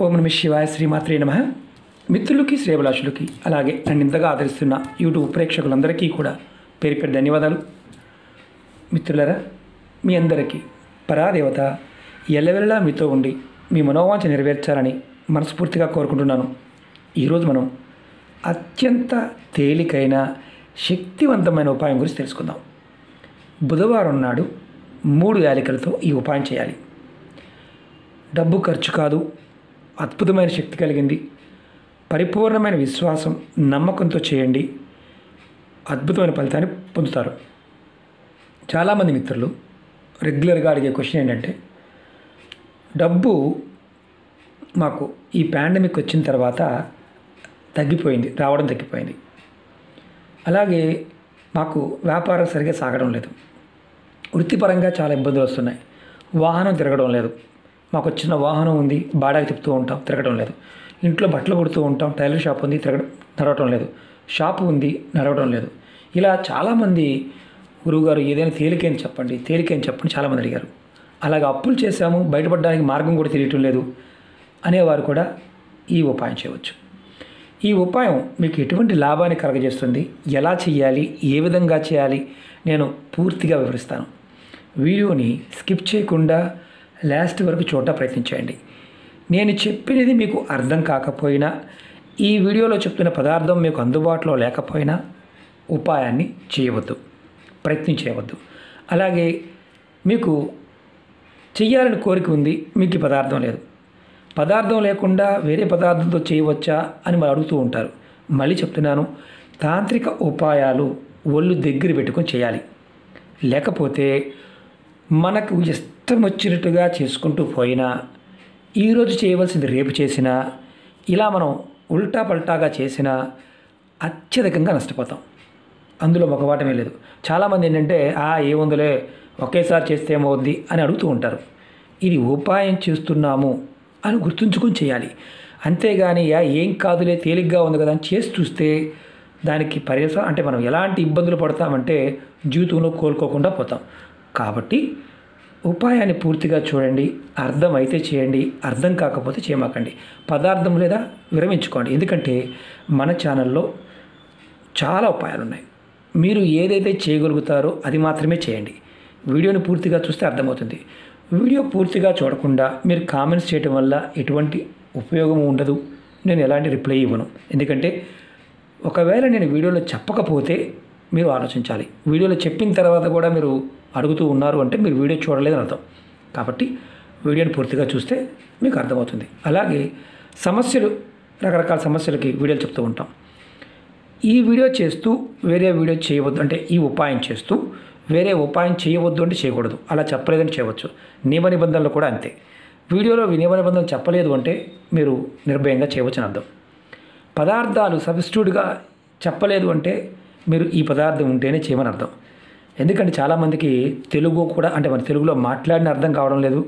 ఓం నమ శివాయ శ్రీమాత్రే నమః. మిత్రులకి శ్రేభిలాషులకి అలాగే నన్ను ఇంతగా ఆదరిస్తున్న యూట్యూబ్ ప్రేక్షకులందరికీ కూడా పేరు పేరు ధన్యవాదాలు. మిత్రులరా, మీ అందరికీ పరాదేవత ఎల్లవెల్లా మీతో ఉండి మీ మనోవాంఛ నెరవేర్చాలని మనస్ఫూర్తిగా కోరుకుంటున్నాను. ఈరోజు మనం అత్యంత తేలికైన శక్తివంతమైన ఉపాయం గురించి తెలుసుకుందాం. బుధవారం నాడు 3 యాలకులతో ఈ ఉపాయం చేయాలి. డబ్బు ఖర్చు కాదు, అద్భుతమైన శక్తి కలిగింది. పరిపూర్ణమైన విశ్వాసం, నమ్మకంతో చేయండి, అద్భుతమైన ఫలితాన్ని పొందుతారు. చాలామంది మిత్రులు రెగ్యులర్గా అడిగే క్వశ్చన్ ఏంటంటే, డబ్బు మాకు ఈ పాండమిక్ వచ్చిన తర్వాత తగ్గిపోయింది, రావడం తగ్గిపోయింది. అలాగే మాకు వ్యాపారం సరిగ్గా సాగడం లేదు, వృత్తిపరంగా చాలా ఇబ్బందులు వస్తున్నాయి, వాహనం తిరగడం లేదు, మాకు వచ్చిన వాహనం ఉంది బాడాకి తిప్పుతూ ఉంటాం, తిరగడం లేదు, ఇంట్లో బట్టలు కుడుతూ ఉంటాం, టైలర్ షాప్ ఉంది, నడవడం లేదు, షాపు ఉంది, నడవడం లేదు. ఇలా చాలామంది గురువుగారు ఏదైనా తేలికని చెప్పండి చాలామంది అడిగారు. అలాగే అప్పులు చేశాము, బయటపడడానికి మార్గం కూడా తెలియటం లేదు అనేవారు కూడా ఈ ఉపాయం చేయవచ్చు. ఈ ఉపాయం మీకు ఎటువంటి లాభాన్ని కలగజేస్తుంది, ఎలా చేయాలి, ఏ విధంగా చేయాలి నేను పూర్తిగా వివరిస్తాను. వీడియోని స్కిప్ చేయకుండా లాస్ట్ వరకు చూడటం ప్రయత్నించండి. నేను చెప్పినది మీకు అర్థం కాకపోయినా, ఈ వీడియోలో చెప్తున్న పదార్థం మీకు అందుబాటులో లేకపోయినా ఉపాయాన్ని చేయవద్దు, ప్రయత్నం చేయవద్దు. అలాగే మీకు చెయ్యాలని కోరిక ఉంది, మీకు ఈ పదార్థం లేదు, పదార్థం లేకుండా వేరే పదార్థంతో చేయవచ్చా అని మరి అడుగుతూ ఉంటారు. మళ్ళీ చెప్తున్నాను, తాంత్రిక ఉపాయాలు ఒళ్ళు దగ్గర పెట్టుకొని చేయాలి. లేకపోతే మనకు ఇష్టం వచ్చినట్టుగా చేసుకుంటూ పోయినా, ఈరోజు చేయవలసింది రేపు చేసినా, ఇలా మనం ఉల్టా పల్టాగా చేసినా అత్యధికంగా నష్టపోతాం. అందులో మొగవాటమే లేదు. చాలామంది ఏంటంటే ఏముందిలే ఒకేసారి చేస్తే ఏమవుద్ది అని అడుగుతూ ఉంటారు. ఇది ఉపాయం చేస్తున్నాము అని గుర్తుంచుకొని చేయాలి. అంతేగాని ఏం కాదులే తేలిగ్గా ఉంది కదా అని చేసి చూస్తే దానికి పరిసరం అంటే మనం ఎలాంటి ఇబ్బందులు పడతామంటే జీవితంలో కోలుకోకుండా పోతాం. కాబట్టి ఉపాయాన్ని పూర్తిగా చూడండి, అర్థమైతే చేయండి, అర్థం కాకపోతే చేయమాకండి. పదార్థం లేదా విరమించుకోండి. ఎందుకంటే మన ఛానల్లో చాలా ఉపాయాలు ఉన్నాయి. మీరు ఏదైతే చేయగలుగుతారో అది మాత్రమే చేయండి. వీడియోని పూర్తిగా చూస్తే అర్థమవుతుంది. వీడియో పూర్తిగా చూడకుండా మీరు కామెంట్స్ చేయడం వల్ల ఎటువంటి ఉపయోగం ఉండదు. నేను ఎలాంటి రిప్లై ఇవ్వను. ఎందుకంటే ఒకవేళ నేను వీడియోలో చెప్పకపోతే మీరు ఆలోచించాలి. వీడియోలో చెప్పిన తర్వాత కూడా మీరు అడుగుతూ ఉన్నారు అంటే మీరు వీడియో చూడలేదని అర్థం. కాబట్టి వీడియోని పూర్తిగా చూస్తే మీకు అర్థమవుతుంది. అలాగే సమస్యలు, రకరకాల సమస్యలకి వీడియోలు చెప్తూ ఉంటాం. ఈ వీడియో చేస్తూ వేరే వీడియో చేయవద్దు అంటే, ఈ ఉపాయం చేస్తూ వేరే ఉపాయం చేయవద్దు అంటే చేయకూడదు. అలా చెప్పలేదని చేయవచ్చు. నియమ నిబంధనలు కూడా అంతే. వీడియోలో నియమ నిబంధనలు చెప్పలేదు అంటే మీరు నిర్భయంగా చేయవచ్చు అని అర్థం. పదార్థాలు సబ్స్టిట్యూట్గా చెప్పలేదు అంటే మీరు ఈ పదార్థం ఉంటేనే చేయమని అర్థం. ఎందుకంటే చాలామందికి తెలుగు కూడా అంటే మన తెలుగులో మాట్లాడిన అర్థం కావడం లేదు,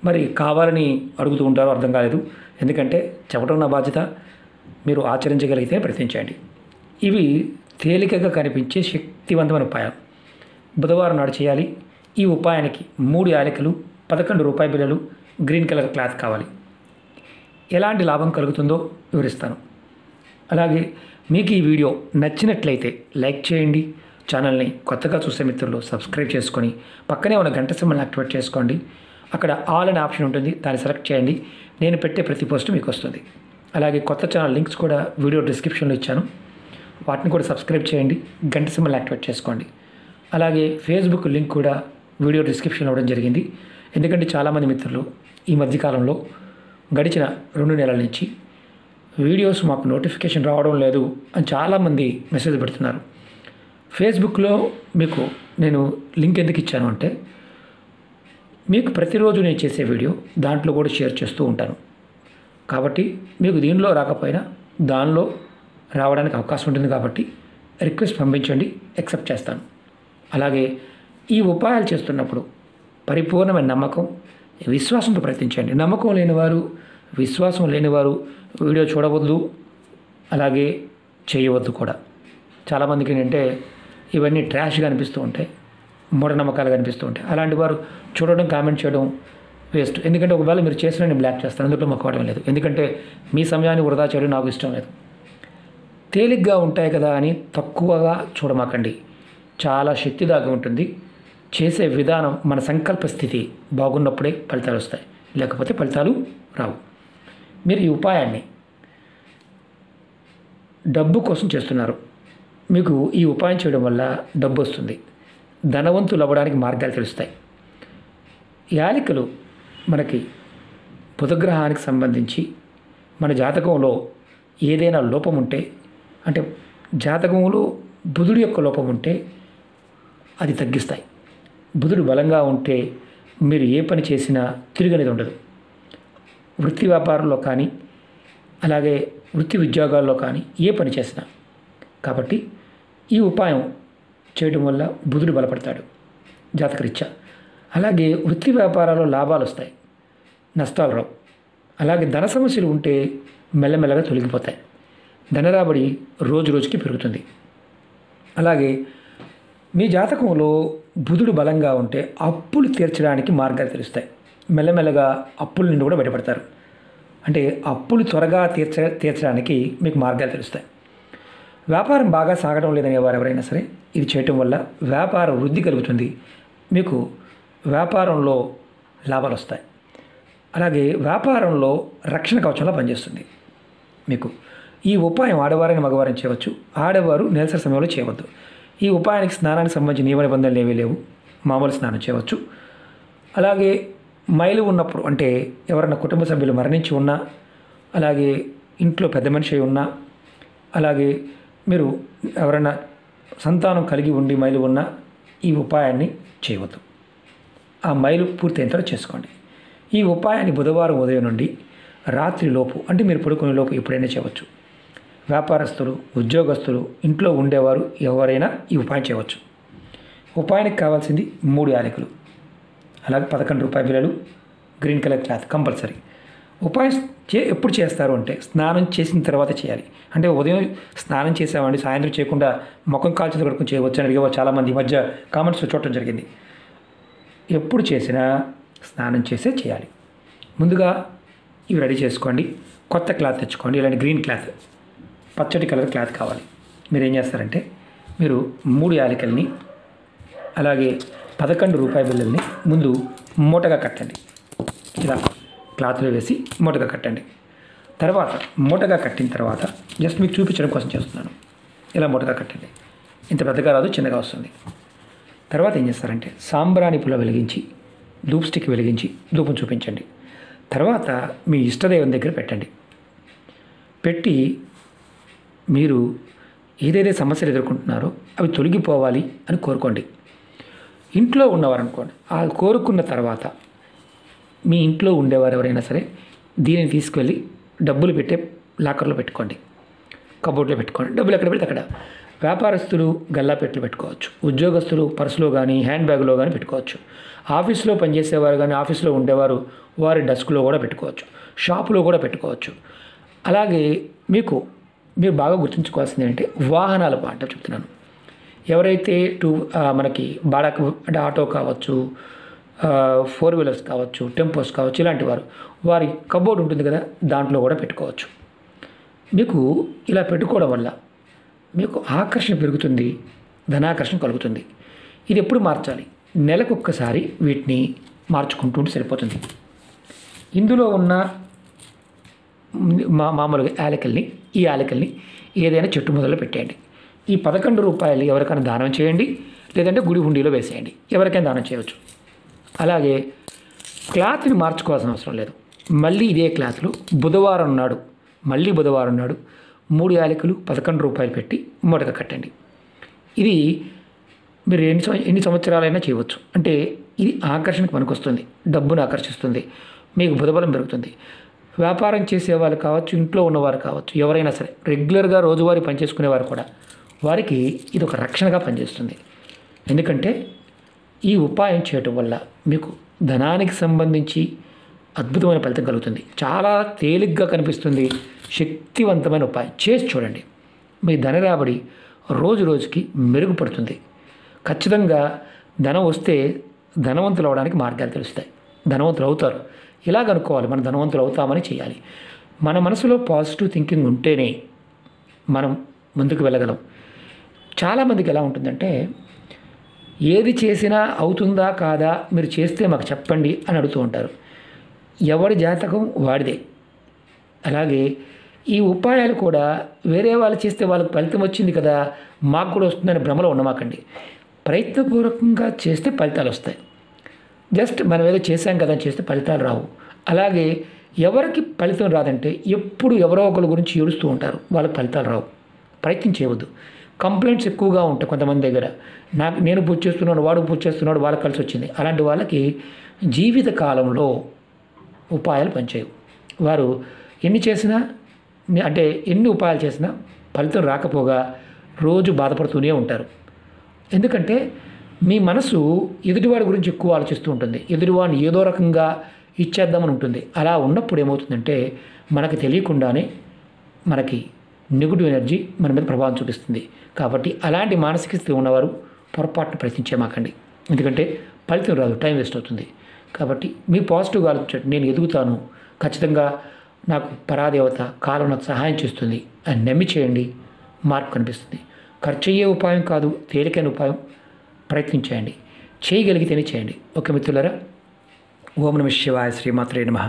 మరి కావాలని అడుగుతూ ఉంటారు, అర్థం కాలేదు. ఎందుకంటే చెప్పడం నా బాధ్యత, మీరు ఆచరించగలిగితే ప్రయత్నించండి. ఇవి తేలికగా కనిపించే శక్తివంతమైన ఉపాయం. బుధవారం నాడు చేయాలి. ఈ ఉపాయానికి 3 యాలకులు, 11 రూపాయి బిళ్ళలు, గ్రీన్ కలర్ క్లాత్ కావాలి. ఎలాంటి లాభం కలుగుతుందో వివరిస్తాను. అలాగే మీకు ఈ వీడియో నచ్చినట్లయితే లైక్ చేయండి. ఛానల్ని కొత్తగా చూసే మిత్రులు సబ్స్క్రైబ్ చేసుకొని పక్కనే ఉన్న గంట సింబల్ని యాక్టివేట్ చేసుకోండి. అక్కడ ఆల్ అనే ఆప్షన్ ఉంటుంది, దాన్ని సెలెక్ట్ చేయండి. నేను పెట్టే ప్రతి పోస్ట్ మీకు వస్తుంది. అలాగే కొత్త ఛానల్ లింక్స్ కూడా వీడియో డిస్క్రిప్షన్లో ఇచ్చాను, వాటిని కూడా సబ్స్క్రైబ్ చేయండి, గంట సింబల్ని యాక్టివేట్ చేసుకోండి. అలాగే ఫేస్బుక్ లింక్ కూడా వీడియో డిస్క్రిప్షన్లో ఇవ్వడం జరిగింది. ఎందుకంటే చాలామంది మిత్రులు ఈ మధ్యకాలంలో గడిచిన 2 నెలల నుంచి వీడియోస్ మాకు నోటిఫికేషన్ రావడం లేదు అని చాలామంది మెసేజ్ పెడుతున్నారు. ఫేస్బుక్లో మీకు నేను లింక్ ఎందుకు ఇచ్చాను అంటే, మీకు ప్రతిరోజు నేను చేసే వీడియో దాంట్లో కూడా షేర్ చేస్తూ ఉంటాను. కాబట్టి మీకు దీనిలో రాకపోయినా దానిలో రావడానికి అవకాశం ఉంటుంది. కాబట్టి రిక్వెస్ట్ పంపించండి, యాక్సెప్ట్ చేస్తాను. అలాగే ఈ ఉపాయాలు చేస్తున్నప్పుడు పరిపూర్ణమైన నమ్మకం, విశ్వాసంతో ప్రయత్నించండి. నమ్మకం లేనివారు, విశ్వాసం లేనివారు వీడియో చూడవద్దు, అలాగే చేయవద్దు కూడా. చాలామందికి ఏంటంటే ఇవన్నీ ట్రాష్గా అనిపిస్తూ ఉంటాయి, మూఢనమ్మకాలుగా అనిపిస్తూ ఉంటాయి. అలాంటి వారు చూడడం, కామెంట్ చేయడం వేస్ట్. ఎందుకంటే ఒకవేళ మీరు చేసిన నేను బ్లాక్ చేస్తాను, అందులో మొక్కవడం లేదు. ఎందుకంటే మీ సమయాన్ని వృధా చేయడం నాకు ఇష్టం లేదు. తేలిగ్గా ఉంటాయి కదా అని తక్కువగా చూడమాకండి. చాలా శక్తి దాగి ఉంటుంది. చేసే విధానం, మన సంకల్ప స్థితి బాగున్నప్పుడే ఫలితాలు వస్తాయి, లేకపోతే ఫలితాలు రావు. మీరు ఈ ఉపాయాన్ని డబ్బు కోసం చేస్తున్నారు. మీకు ఈ ఉపాయం చేయడం వల్ల డబ్బు వస్తుంది, ధనవంతులు అవ్వడానికి మార్గాలు తెలుస్తాయి. యాలకులు మనకి బుధగ్రహానికి సంబంధించి మన జాతకంలో ఏదైనా లోపం ఉంటే, అంటే జాతకంలో బుధుడి యొక్క లోపం ఉంటే అది తగ్గిస్తాయి. బుధుడు బలంగా ఉంటే మీరు ఏ పని చేసినా తిరిగనేది ఉండదు. వృత్తి వ్యాపారంలో కానీ, అలాగే వృత్తి ఉద్యోగాల్లో కానీ ఏ పని చేసినా. కాబట్టి ఈ ఉపాయం చేయడం వల్ల బుధుడు బలపడతాడు జాతకరీత్యా. అలాగే వృత్తి వ్యాపారాల్లో లాభాలు వస్తాయి, నష్టాలు రావు. అలాగే ధన సమస్యలు ఉంటే మెల్లమెల్లగా తొలగిపోతాయి. ధనరాబడి రోజు రోజుకి పెరుగుతుంది. అలాగే మీ జాతకంలో బుధుడు బలంగా ఉంటే అప్పులు తీర్చడానికి మార్గాలు తెలుస్తాయి. మెల్లమెల్లగా అప్పుల నుండి కూడా బయటపడతారు. అంటే అప్పులు త్వరగా తీర్చడానికి మీకు మార్గాలు తెలుస్తాయి. వ్యాపారం బాగా సాగడం లేదనే వారు ఎవరైనా సరే ఇది చేయటం వల్ల వ్యాపార వృద్ధి కలుగుతుంది. మీకు వ్యాపారంలో లాభాలు వస్తాయి. అలాగే వ్యాపారంలో రక్షణ కవచంలో పనిచేస్తుంది. మీకు ఈ ఉపాయం ఆడవారైన మగవారిని చేయవచ్చు. ఆడవారు నెలసరి సమయంలో చేయవద్దు. ఈ ఉపాయానికి స్నానానికి సంబంధించిన నియమ నిబంధనలు ఏమీ లేవు. మామూలు స్నానం చేయవచ్చు. అలాగే మైలు ఉన్నప్పుడు, అంటే ఎవరైనా కుటుంబ సభ్యులు మరణించి ఉన్నా, అలాగే ఇంట్లో పెద్ద మనిషి అయి ఉన్నా, అలాగే మీరు ఎవరైనా సంతానం కలిగి ఉండి మైలు ఉన్నా ఈ ఉపాయాన్ని చేయవద్దు. ఆ మైలు పూర్తయిన తర్వాత చేసుకోండి. ఈ ఉపాయాన్ని బుధవారం ఉదయం నుండి రాత్రి లోపు, అంటే మీరు పడుకునే లోపు ఎప్పుడైనా చేయవచ్చు. వ్యాపారస్తులు, ఉద్యోగస్తులు, ఇంట్లో ఉండేవారు ఎవరైనా ఈ ఉపాయం చేయవచ్చు. ఉపాయానికి కావాల్సింది 3 యాలకులు, అలాగే 11 రూపాయల బిళ్ళలు, గ్రీన్ కలర్ క్లాత్ కంపల్సరీ. ఉపాయం ఎప్పుడు చేస్తారు అంటే స్నానం చేసిన తర్వాత చేయాలి. అంటే ఉదయం స్నానం చేసామండి, సాయంత్రం చేయకుండా ముఖం కాల్చేది కడుక్కొని చేయవచ్చు అని అడిగేవారు చాలామంది ఈ మధ్య కామెంట్స్ చూడటం జరిగింది. ఎప్పుడు చేసినా స్నానం చేసే చేయాలి. ముందుగా ఇవి రెడీ చేసుకోండి. కొత్త క్లాత్ తెచ్చుకోండి. ఇలాంటి గ్రీన్ క్లాత్, పచ్చటి కలర్ క్లాత్ కావాలి. మీరు ఏం చేస్తారంటే, మీరు 3 యాలకుల్ని అలాగే 11 రూపాయల బిళ్ళల్ని ముందు మూటగా కట్టండి. ఇలా క్లాత్లో వేసి మూటగా కట్టండి. తర్వాత మూటగా కట్టిన తర్వాత జస్ట్ మీకు చూపించడం కోసం చేస్తున్నాను. ఇలా మూటగా కట్టండి. ఇంత పెద్దగా రాదు, చిన్నగా వస్తుంది. తర్వాత ఏం చేస్తారంటే సాంబ్రాణి పుల్ల వెలిగించి, ధూప్ స్టిక్ వెలిగించి ధూపం చూపించండి. తర్వాత మీ ఇష్టదైవం దగ్గర పెట్టండి. పెట్టి మీరు ఏదైతే సమస్యలు ఎదుర్కొంటున్నారో అవి తొలగిపోవాలి అని కోరుకోండి. ఇంట్లో ఉన్నవారు అనుకోండి, ఆ కోరుకున్న తర్వాత మీ ఇంట్లో ఉండేవారు ఎవరైనా సరే దీనిని తీసుకెళ్ళి డబ్బులు పెట్టే లాకర్లో పెట్టుకోండి, కబోర్డ్లో పెట్టుకోండి. డబ్బులు ఎక్కడ పెడితే అక్కడ. వ్యాపారస్తులు గల్లాపెట్లు పెట్టుకోవచ్చు, ఉద్యోగస్తులు పర్సులో కానీ హ్యాండ్ బ్యాగ్లో కానీ పెట్టుకోవచ్చు, ఆఫీస్లో పనిచేసేవారు కానీ ఆఫీస్లో ఉండేవారు వారి డెస్క్లో కూడా పెట్టుకోవచ్చు, షాపులో కూడా పెట్టుకోవచ్చు. అలాగే మీరు బాగా గుర్తుంచుకోవాల్సింది ఏంటంటే వాహనాల పాట చెప్తున్నాను. ఎవరైతే మనకి బాడాకు అంటే ఆటో కావచ్చు, 4 వీలర్స్ కావచ్చు, టెంపోస్ కావచ్చు, ఇలాంటి వారి కబోర్డ్ ఉంటుంది కదా, దాంట్లో కూడా పెట్టుకోవచ్చు. మీకు ఇలా పెట్టుకోవడం వల్ల మీకు ఆకర్షణ పెరుగుతుంది, ధనాకర్షణ కలుగుతుంది. ఇది ఎప్పుడు మార్చాలి? నెలకొక్కసారి వీటిని మార్చుకుంటూ సరిపోతుంది. ఇందులో ఉన్న మామూలుగా ఈ యాలకుల్ని ఏదైనా చెట్టు మొదలు పెట్టేయండి. ఈ 11 రూపాయలు ఎవరికైనా దానం చేయండి, లేదంటే గుడి హుండీలో వేసేయండి. ఎవరికైనా దానం చేయవచ్చు. అలాగే క్లాత్ని మార్చుకోవాల్సిన అవసరం లేదు. మళ్ళీ ఇదే క్లాత్లో బుధవారం నాడు 3 యాలకులు 11 రూపాయలు పెట్టి మూటగా కట్టండి. ఇది మీరు ఎన్ని సంవత్సరాలైనా చేయవచ్చు. అంటే ఇది ఆకర్షణకు పనికొస్తుంది, డబ్బును ఆకర్షిస్తుంది, మీకు బుధబలం పెరుగుతుంది. వ్యాపారం చేసేవాళ్ళు కావచ్చు, ఇంట్లో ఉన్నవారు కావచ్చు, ఎవరైనా సరే రెగ్యులర్గా రోజువారీ పనిచేసుకునేవారు కూడా వారికి ఇది ఒక రక్షణగా పనిచేస్తుంది. ఎందుకంటే ఈ ఉపాయం చేయటం వల్ల మీకు ధనానికి సంబంధించి అద్భుతమైన ఫలితం కలుగుతుంది. చాలా తేలిగ్గా కనిపిస్తుంది, శక్తివంతమైన ఉపాయం. చేసి చూడండి, మీ ధన రాబడి రోజు రోజుకి మెరుగుపడుతుంది. ఖచ్చితంగా ధనం వస్తే ధనవంతులు అవడానికి మార్గాలు తెలుస్తాయి. ధనవంతులు అవుతారు. ఇలాగ అనుకోవాలి, మనం ధనవంతులు అవుతామని చేయాలి. మన మనసులో పాజిటివ్ థింకింగ్ ఉంటేనే మనం ముందుకు వెళ్ళగలం. చాలామందికి ఎలా ఉంటుందంటే, ఏది చేసినా అవుతుందా కాదా మీరు చేస్తే మాకు చెప్పండి అని అడుగుతూ ఉంటారు. ఎవరి జాతకం వాడిదే. అలాగే ఈ ఉపాయాలు కూడా వేరే వాళ్ళు చేస్తే వాళ్ళకి ఫలితం వచ్చింది కదా, మాకు కూడా వస్తుందని భ్రమలో ఉండమాకండి. ప్రయత్నపూర్వకంగా చేస్తే ఫలితాలు వస్తాయి. జస్ట్ మనం ఏదో చేశాం కదా అని చేస్తే ఫలితాలు రావు. అలాగే ఎవరికి ఫలితం రాదంటే ఎప్పుడు ఎవరో ఒకరి గురించి ఏడుస్తూ ఉంటారు, వాళ్ళకి ఫలితాలు రావు. ప్రయత్నం చేయవద్దు. కంప్లైంట్స్ ఎక్కువగా ఉంటాయి కొంతమంది దగ్గర. నేను పూజ చేస్తున్నాడు, వాడు పూజ చేస్తున్నాడు, వాళ్ళకి కలిసి వచ్చింది. అలాంటి వాళ్ళకి జీవిత కాలంలో ఉపాయాలు పనిచేయవు. వారు ఎన్ని చేసినా, అంటే ఎన్ని ఉపాయాలు చేసినా ఫలితం రాకపోగా రోజు బాధపడుతూనే ఉంటారు. ఎందుకంటే మీ మనసు ఎదుటివాడి గురించి ఎక్కువ ఆలోచిస్తూ ఉంటుంది. ఎదుటివాడిని ఏదో రకంగా ఇచ్చేద్దామని ఉంటుంది. అలా ఉన్నప్పుడు ఏమవుతుందంటే మనకు తెలియకుండానే మనకి నెగిటివ్ ఎనర్జీ మన మీద ప్రభావం చూపిస్తుంది. కాబట్టి అలాంటి మానసిక స్థితి ఉన్నవారు పొరపాటును ప్రయత్నించేమాకండి. ఎందుకంటే ఫలితం రాదు, టైం వేస్ట్ అవుతుంది. కాబట్టి మీ పాజిటివ్గా ఆలోచించండి. నేను ఎదుగుతాను, ఖచ్చితంగా నాకు పరాదేవత కాలం నాకు సహాయం చేస్తుంది అని నమ్మి చేయండి, మార్పు కనిపిస్తుంది. ఖర్చు అయ్యే ఉపాయం కాదు, తేలికైన ఉపాయం. ప్రయత్నించేయండి, చేయగలిగితేనే చేయండి. ఓకే మిత్రులారా, ఓం నమః శివాయ, శ్రీమాత్రే నమః.